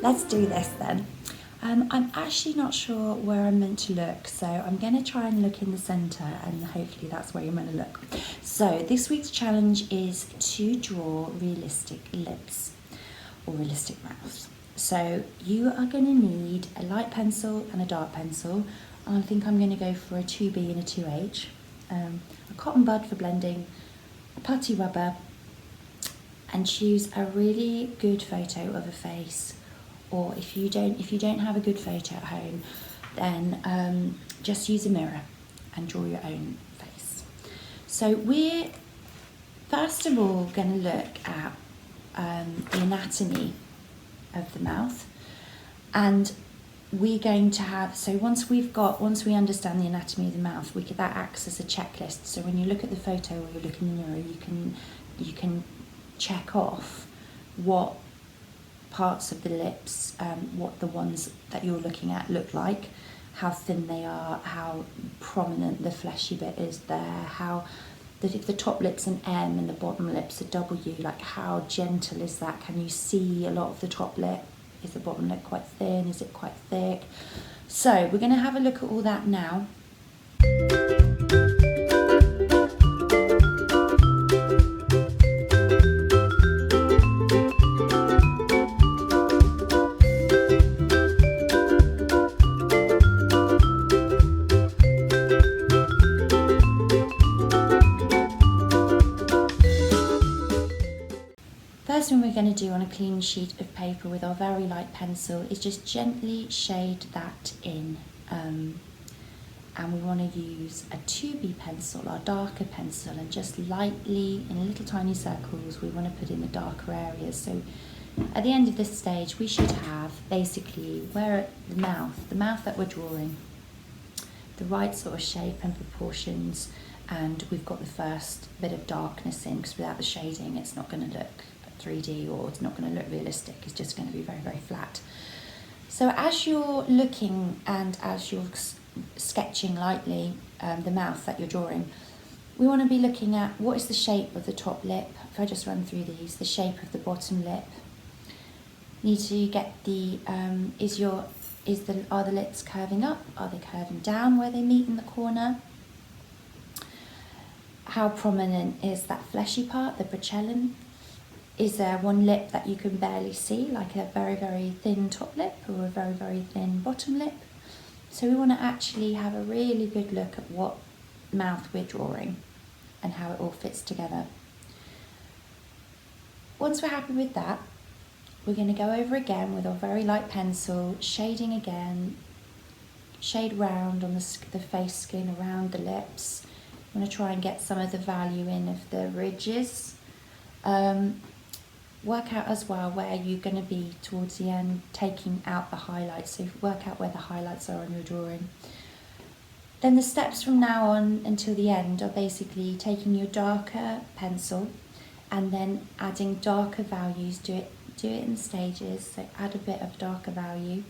let's do this then. I'm actually not sure where I'm meant to look, so I'm going to try and look in the centre, and hopefully that's where you're meant to look. So this week's challenge is to draw realistic lips or realistic mouths. So you are going to need a light pencil and a dark pencil. I think I'm going to go for a 2B and a 2H, a cotton bud for blending, a putty rubber, and choose a really good photo of a face. Or if you don't have a good photo at home, then just use a mirror and draw your own face. So we're first of all going to look at the anatomy of the mouth, and we're going to have, so once we understand the anatomy of the mouth, that acts as a checklist. So when you look at the photo or you look in the mirror, you can check off what parts of the lips, what the ones that you're looking at look like, how thin they are, how prominent the fleshy bit is there, how that if the top lip's an M and the bottom lip's a W, like how gentle is that? Can you see a lot of the top lip? Is the bottom lip quite thin? Is it quite thick? So we're going to have a look at all that now. First thing we're going to do on a clean sheet of paper with our very light pencil is just gently shade that in, and we want to use a 2B pencil, our darker pencil, and just lightly in little tiny circles we want to put in the darker areas. So at the end of this stage we should have basically where the mouth that we're drawing, the right sort of shape and proportions, and we've got the first bit of darkness in, because without the shading it's not going to look 3D, or it's not going to look realistic. It's just going to be very, very flat. So as you're looking and as you're sketching lightly the mouth that you're drawing, we want to be looking at what is the shape of the top lip. If I just run through these, the shape of the bottom lip. Need to get the are the lips curving up? Are they curving down where they meet in the corner? How prominent is that fleshy part, the prochellum? Is there one lip that you can barely see, like a very, very thin top lip or a very, very thin bottom lip? So we want to actually have a really good look at what mouth we're drawing and how it all fits together. Once we're happy with that, we're going to go over again with our very light pencil, shading again, shade round on the face skin around the lips. I'm going to try and get some of the value in of the ridges. Work out as well where you're going to be towards the end, taking out the highlights. So work out where the highlights are on your drawing. Then the steps from now on until the end are basically taking your darker pencil and then adding darker values. Do it in stages. So add a bit of darker value.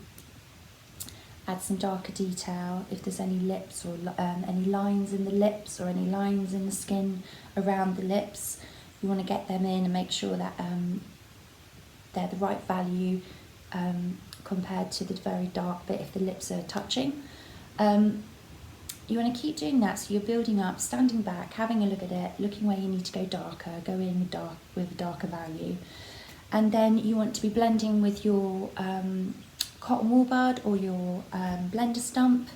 Add some darker detail if there's any lips or any lines in the lips or any lines in the skin around the lips. You want to get them in and make sure that they're the right value compared to the very dark bit if the lips are touching. You want to keep doing that, so you're building up, standing back, having a look at it, looking where you need to go darker, go in dark with a darker value. And then you want to be blending with your cotton wool bud or your blender stump.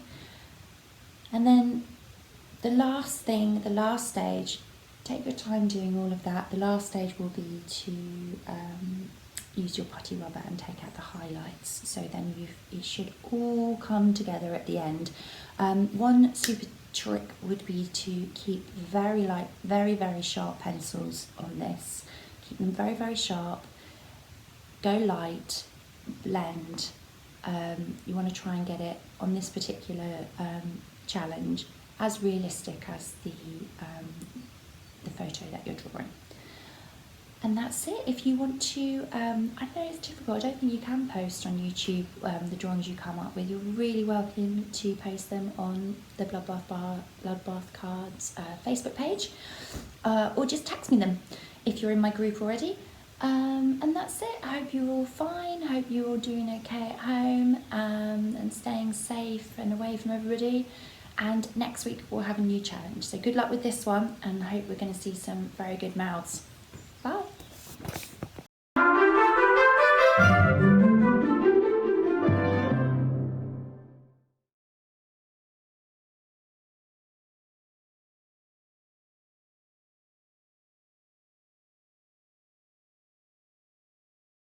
And then the last stage, take your time doing all of that. The last stage will be to use your putty rubber and take out the highlights. So then it should all come together at the end. One super trick would be to keep very light, very, very sharp pencils on this. Keep them very, very sharp. Go light, blend. You want to try and get it on this particular challenge as realistic as the photo that you're drawing. And that's it. If you want to, I know it's difficult, I don't think you can post on YouTube the drawings you come up with. You're really welcome to post them on the Bloodbath Cards Facebook page, or just text me them if you're in my group already. And that's it. I hope you're all fine. I hope you're all doing okay at home, and staying safe and away from everybody. And next week we'll have a new challenge. So good luck with this one, and I hope we're going to see some very good mouths.